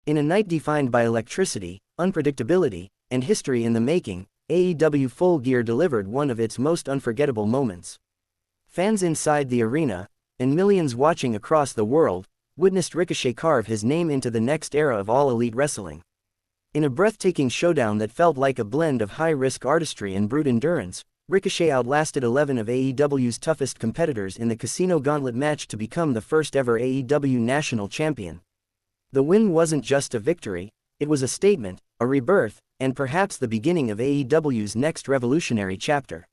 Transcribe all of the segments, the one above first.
In a night defined by electricity, unpredictability, and history in the making, AEW Full Gear delivered one of its most unforgettable moments. Fans inside the arena, and millions watching across the world, witnessed Ricochet carve his name into the next era of All Elite Wrestling. In a breathtaking showdown that felt like a blend of high-risk artistry and brute endurance, Ricochet outlasted 11 of AEW's toughest competitors in the Casino Gauntlet match to become the first-ever AEW National Champion. The win wasn't just a victory, it was a statement, a rebirth, and perhaps the beginning of AEW's next revolutionary chapter.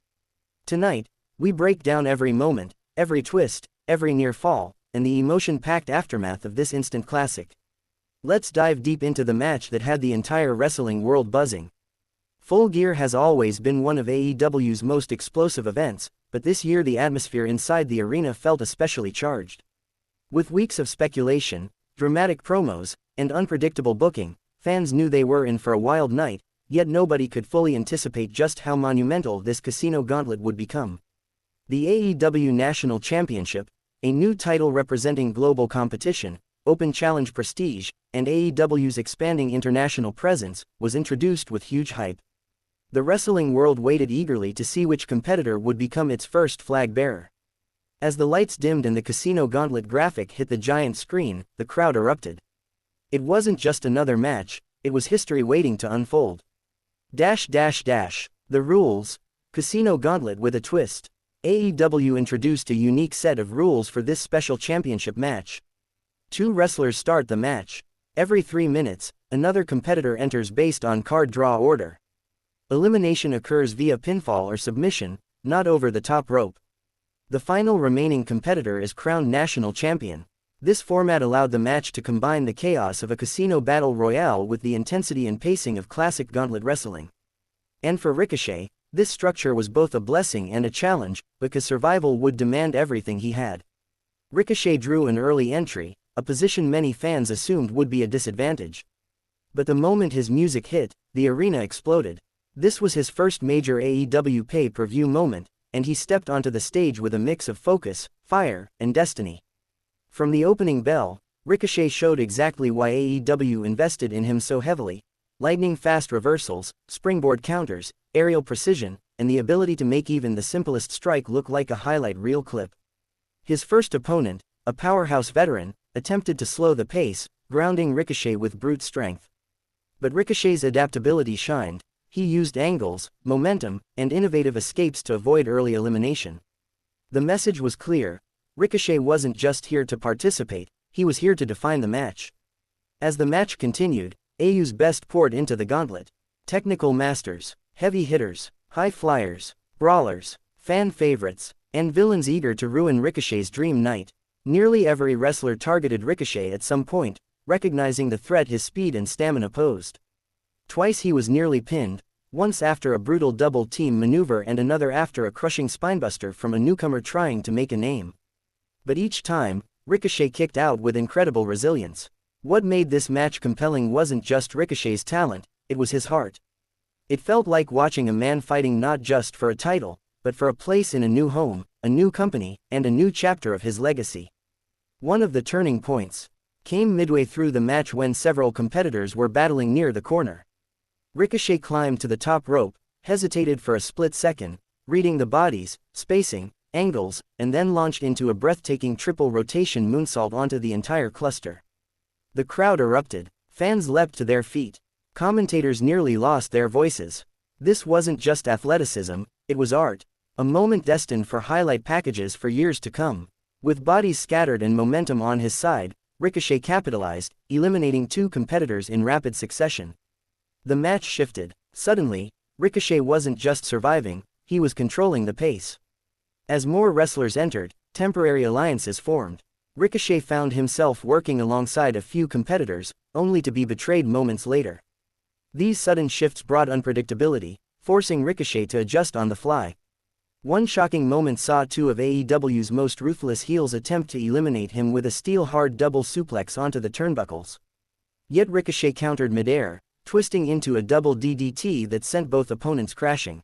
Tonight, we break down every moment, every twist, every near fall, and the emotion-packed aftermath of this instant classic. Let's dive deep into the match that had the entire wrestling world buzzing. Full Gear has always been one of AEW's most explosive events, but this year the atmosphere inside the arena felt especially charged. With weeks of speculation, dramatic promos, and unpredictable booking, fans knew they were in for a wild night, yet nobody could fully anticipate just how monumental this Casino Gauntlet would become. The AEW National Championship, a new title representing global competition, open challenge prestige, and AEW's expanding international presence, was introduced with huge hype. The wrestling world waited eagerly to see which competitor would become its first flag bearer. As the lights dimmed and the Casino Gauntlet graphic hit the giant screen, the crowd erupted. It wasn't just another match, it was history waiting to unfold. The rules. Casino Gauntlet with a twist. AEW introduced a unique set of rules for this special championship match. 2 wrestlers start the match. Every 3 minutes, another competitor enters based on card draw order. Elimination occurs via pinfall or submission, not over the top rope. The final remaining competitor is crowned national champion. This format allowed the match to combine the chaos of a casino battle royale with the intensity and pacing of classic gauntlet wrestling. And for Ricochet, this structure was both a blessing and a challenge, because survival would demand everything he had. Ricochet drew an early entry, a position many fans assumed would be a disadvantage. But the moment his music hit, the arena exploded. This was his first major AEW pay-per-view moment, and he stepped onto the stage with a mix of focus, fire, and destiny. From the opening bell, Ricochet showed exactly why AEW invested in him so heavily: lightning-fast reversals, springboard counters, aerial precision, and the ability to make even the simplest strike look like a highlight reel clip. His first opponent, a powerhouse veteran, attempted to slow the pace, grounding Ricochet with brute strength. But Ricochet's adaptability shined. He used angles, momentum, and innovative escapes to avoid early elimination. The message was clear: Ricochet wasn't just here to participate, he was here to define the match. As the match continued, AEW's best poured into the gauntlet. Technical masters, heavy hitters, high flyers, brawlers, fan favorites, and villains eager to ruin Ricochet's dream night. Nearly every wrestler targeted Ricochet at some point, recognizing the threat his speed and stamina posed. Twice he was nearly pinned, once after a brutal double-team maneuver and another after a crushing spinebuster from a newcomer trying to make a name. But each time, Ricochet kicked out with incredible resilience. What made this match compelling wasn't just Ricochet's talent, it was his heart. It felt like watching a man fighting not just for a title, but for a place in a new home, a new company, and a new chapter of his legacy. One of the turning points came midway through the match when several competitors were battling near the corner. Ricochet climbed to the top rope, hesitated for a split second, reading the bodies, spacing, angles, and then launched into a breathtaking triple rotation moonsault onto the entire cluster. The crowd erupted, fans leapt to their feet, commentators nearly lost their voices. This wasn't just athleticism, it was art, a moment destined for highlight packages for years to come. With bodies scattered and momentum on his side, Ricochet capitalized, eliminating 2 competitors in rapid succession. The match shifted. Suddenly, Ricochet wasn't just surviving, he was controlling the pace. As more wrestlers entered, temporary alliances formed. Ricochet found himself working alongside a few competitors, only to be betrayed moments later. These sudden shifts brought unpredictability, forcing Ricochet to adjust on the fly. One shocking moment saw 2 of AEW's most ruthless heels attempt to eliminate him with a steel-hard double suplex onto the turnbuckles. Yet Ricochet countered midair, twisting into a double DDT that sent both opponents crashing.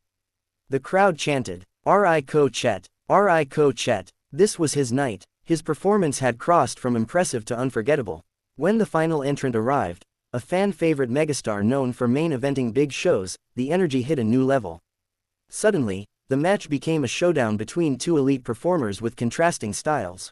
The crowd chanted, Ricochet, Ricochet. This was his night. His performance had crossed from impressive to unforgettable. When the final entrant arrived, A fan-favorite megastar known for main-eventing big shows, the energy hit a new level. Suddenly, the match became a showdown between two elite performers with contrasting styles.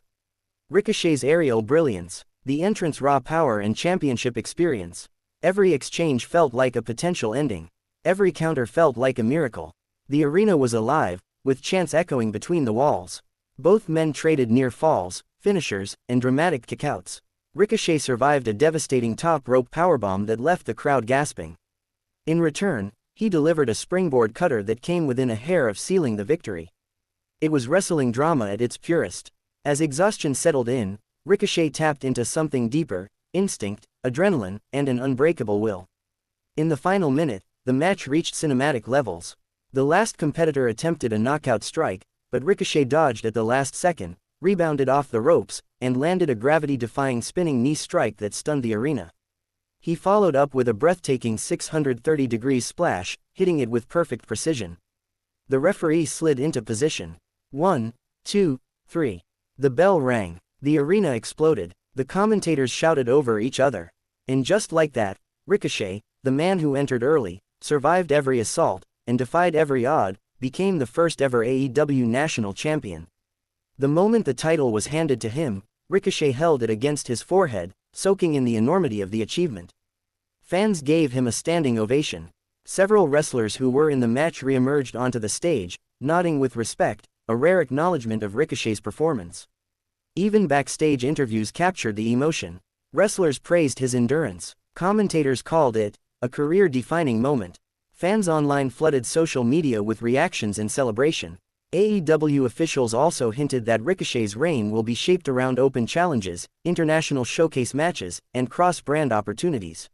Ricochet's aerial brilliance, the entrant's raw power and championship experience. Every exchange felt like a potential ending. Every counter felt like a miracle. The arena was alive, with chants echoing between the walls. Both men traded near falls, finishers, and dramatic kickouts. Ricochet survived a devastating top-rope powerbomb that left the crowd gasping. In return, he delivered a springboard cutter that came within a hair of sealing the victory. It was wrestling drama at its purest. As exhaustion settled in, Ricochet tapped into something deeper: instinct, adrenaline, and an unbreakable will. In the final minute, the match reached cinematic levels. The last competitor attempted a knockout strike, but Ricochet dodged at the last second, rebounded off the ropes, and landed a gravity-defying spinning knee strike that stunned the arena. He followed up with a breathtaking 630-degree splash, hitting it with perfect precision. The referee slid into position. 1, 2, 3. The bell rang. The arena exploded. The commentators shouted over each other. And just like that, Ricochet, the man who entered early, survived every assault, and defied every odd, became the first ever AEW national champion. The moment the title was handed to him, Ricochet held it against his forehead, soaking in the enormity of the achievement. Fans gave him a standing ovation. Several wrestlers who were in the match re-emerged onto the stage, nodding with respect, a rare acknowledgement of Ricochet's performance. Even backstage interviews captured the emotion. Wrestlers praised his endurance. Commentators called it a career-defining moment. Fans online flooded social media with reactions and celebration. AEW officials also hinted that Ricochet's reign will be shaped around open challenges, international showcase matches, and cross-brand opportunities.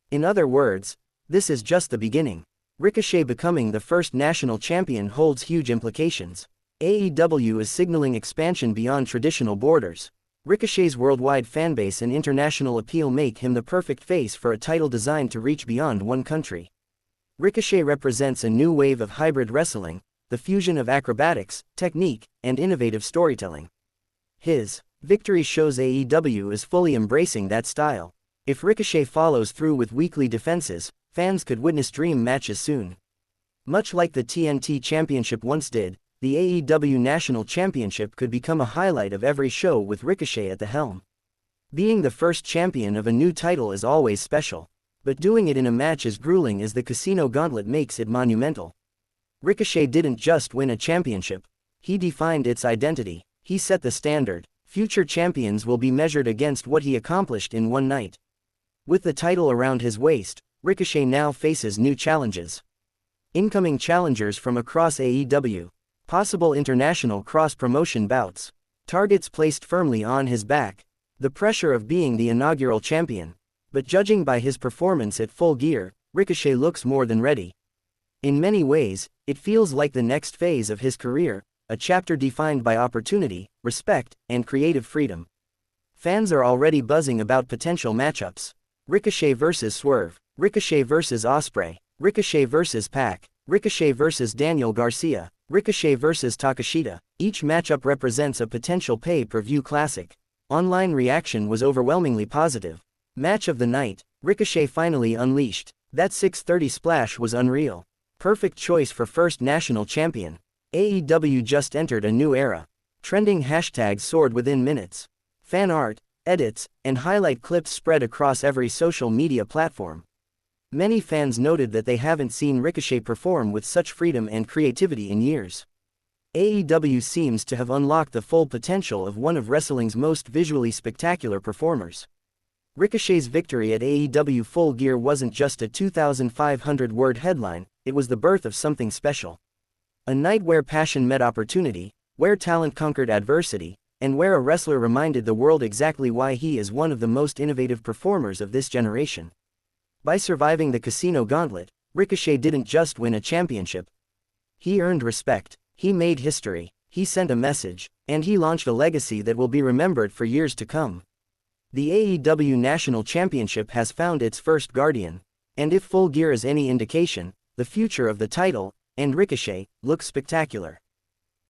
In other words, this is just the beginning. Ricochet becoming the first national champion holds huge implications. AEW is signaling expansion beyond traditional borders. Ricochet's worldwide fanbase and international appeal make him the perfect face for a title designed to reach beyond one country. Ricochet represents a new wave of hybrid wrestling, the fusion of acrobatics, technique, and innovative storytelling. His victory shows AEW is fully embracing that style. If Ricochet follows through with weekly defenses, fans could witness dream matches soon. Much like the TNT Championship once did, the AEW National Championship could become a highlight of every show with Ricochet at the helm. Being the first champion of a new title is always special, but doing it in a match as grueling as the Casino Gauntlet makes it monumental. Ricochet didn't just win a championship, he defined its identity. He set the standard. Future champions will be measured against what he accomplished in one night. With the title around his waist, Ricochet now faces new challenges. Incoming challengers from across AEW. Possible international cross-promotion bouts. Targets placed firmly on his back. The pressure of being the inaugural champion. But judging by his performance at Full Gear, Ricochet looks more than ready. In many ways, it feels like the next phase of his career, a chapter defined by opportunity, respect, and creative freedom. Fans are already buzzing about potential matchups. Ricochet vs. Swerve, Ricochet vs. Ospreay, Ricochet vs. Pac, Ricochet vs. Daniel Garcia, Ricochet vs. Takeshita. Each matchup represents a potential pay-per-view classic. Online reaction was overwhelmingly positive. Match of the night, Ricochet finally unleashed. That 630 splash was unreal. Perfect choice for first national champion. AEW just entered a new era. Trending hashtags soared within minutes. Fan art, edits, and highlight clips spread across every social media platform. Many fans noted that they haven't seen Ricochet perform with such freedom and creativity in years. AEW seems to have unlocked the full potential of one of wrestling's most visually spectacular performers. Ricochet's victory at AEW Full Gear wasn't just a 2,500-word headline, it was the birth of something special. A night where passion met opportunity, where talent conquered adversity, and where a wrestler reminded the world exactly why he is one of the most innovative performers of this generation. By surviving the Casino Gauntlet, Ricochet didn't just win a championship. He earned respect, he made history, he sent a message, and he launched a legacy that will be remembered for years to come. The AEW National Championship has found its first guardian, and if Full Gear is any indication, the future of the title, and Ricochet, looks spectacular.